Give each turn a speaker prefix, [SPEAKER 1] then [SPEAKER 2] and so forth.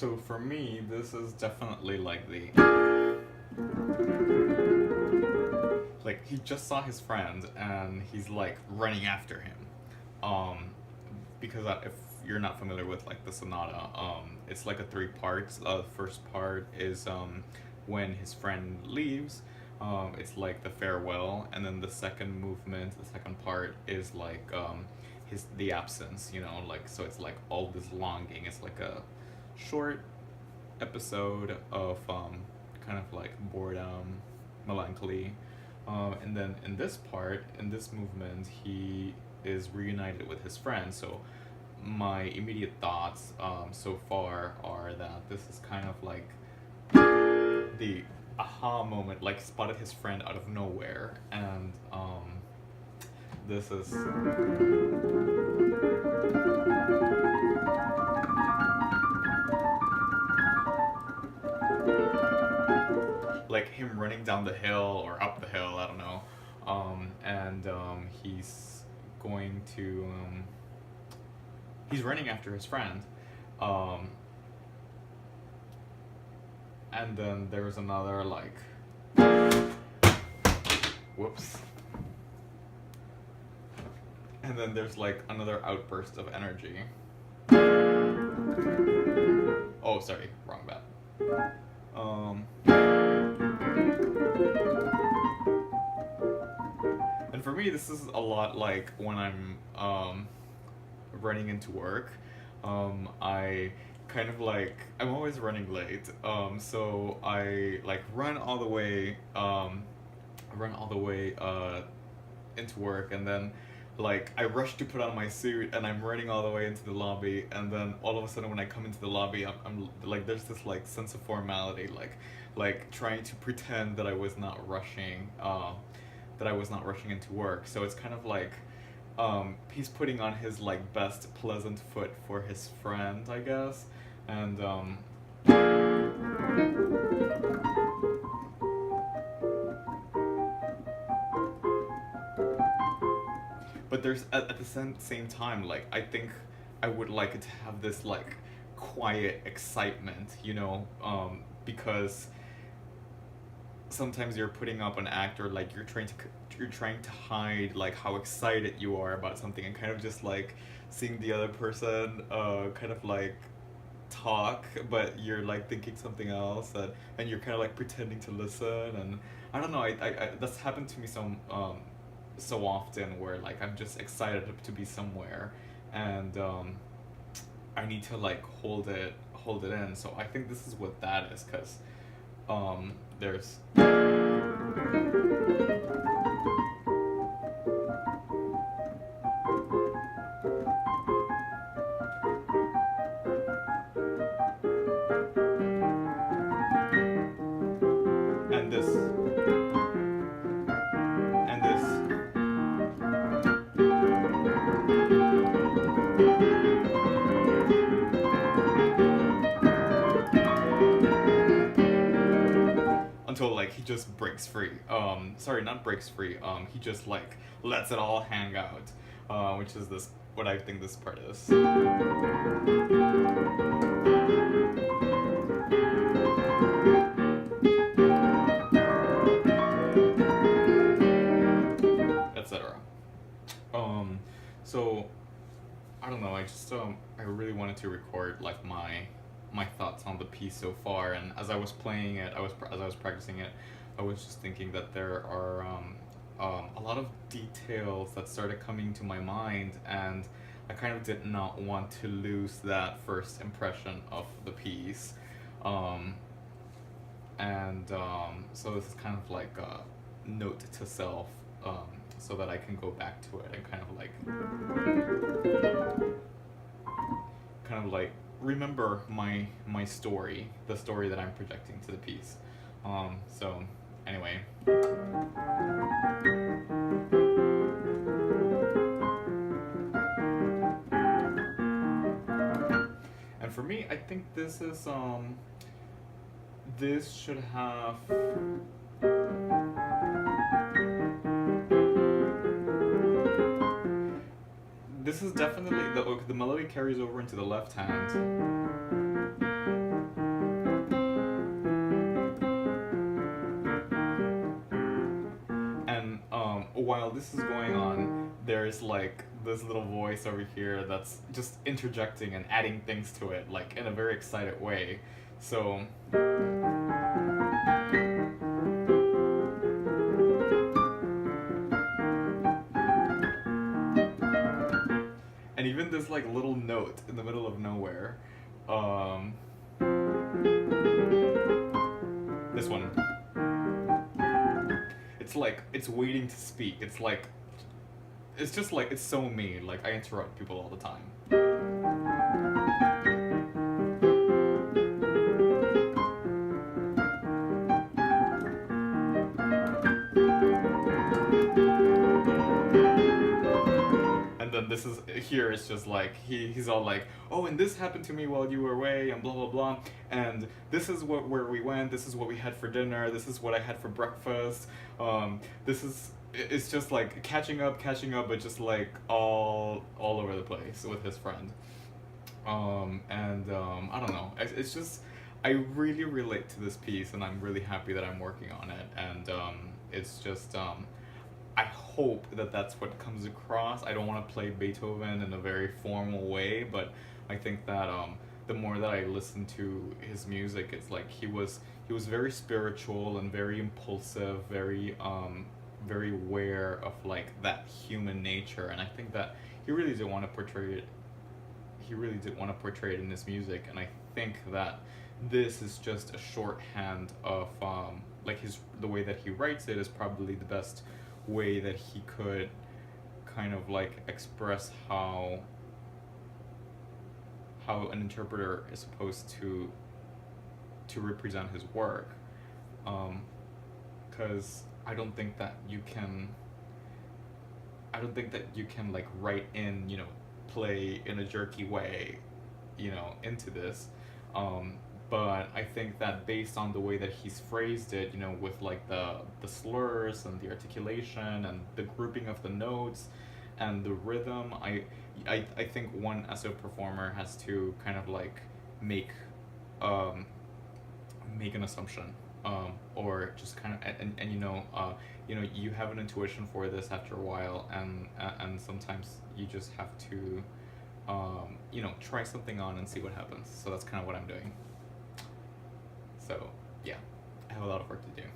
[SPEAKER 1] So for me, this is definitely like the like he just saw his friend and he's like running after him. Um, because if you're not familiar with like the sonata, it's like a three parts. The first part is when his friend leaves. It's like the farewell, and then the second movement, the second part is like his the absence. You know, like so it's like all this longing. It's like a short episode of kind of like boredom, melancholy. And then in this part, in this movement, he is reunited with his friend. So my immediate thoughts so far are that this is kind of like the aha moment, like spotted his friend out of nowhere, and this is like him running down the hill or up the hill, I don't know, and he's going to he's running after his friend, um, and then there's another like whoops, and then there's like another outburst of energy. Oh, sorry, wrong bet. Um, and for me, this is a lot like when I'm running into work. I kind of like I'm always running late. So I like run all the way into work, and then like I rush to put on my suit, and I'm running all the way into the lobby, and then all of a sudden when I come into the lobby, I'm like there's this like sense of formality, like trying to pretend that I was not rushing, that I was not rushing into work. So it's kind of like he's putting on his like best pleasant foot for his friend, I guess, and but there's at the same time, like I think I would like it to have this like quiet excitement, you know, because sometimes you're putting up an act, or like you're trying to hide like how excited you are about something, and kind of just like seeing the other person kind of like talk, but you're like thinking something else, and you're kind of like pretending to listen, and I don't know, I that's happened to me so often, where like I'm just excited to be somewhere, and I need to like hold it in. So I think this is what that is, because there's and this and this until like he just breaks free. Sorry, not breaks free. He just like lets it all hang out, which is this what I think this part is, etc. So I don't know. I just I really wanted to record like my thoughts on the piece so far, and as I was playing it, as I was practicing it, I was just thinking that there are a lot of details that started coming to my mind, and I kind of did not want to lose that first impression of the piece, um, and so this is kind of like a note to self, so that I can go back to it and kind of like remember my story, the story that I'm projecting to the piece. So anyway, and for me, I think this should have this is definitely the melody carries over into the left hand. this is going on, there's like this little voice over here that's just interjecting and adding things to it, like in a very excited way. So and even this like little note in the middle of nowhere, um, this one, it's like it's waiting to speak. It's like it's just like it's so me. Like I interrupt people all the time. And then this is here. It's just like he's all like, oh, and this happened to me while you were away, and blah blah blah. And this is what where we went. This is what we had for dinner. This is what I had for breakfast. This is it's just like catching up, but just like all over the place with his friend. I don't know. It's just I really relate to this piece, and I'm really happy that I'm working on it. And it's just I hope that that's what comes across. I don't want to play Beethoven in a very formal way, but I think that the more that I listen to his music, it's like he was very spiritual and very impulsive, very aware of like that human nature, and I think that he really did want to portray it. He really did want to portray it in his music, and I think that this is just a shorthand of like his the way that he writes it is probably the best way that he could kind of like express how an interpreter is supposed to represent his work, because I don't think that you can like write in, you know, play in a jerky way, you know, into this. Um, but I think that based on the way that he's phrased it, you know, with like the slurs and the articulation and the grouping of the notes and the rhythm, I think one as a performer has to kind of like make um, make an assumption, or just kind of and you know you have an intuition for this after a while, and sometimes you just have to you know, try something on and see what happens. So that's kind of what I'm doing. So yeah, I have a lot of work to do.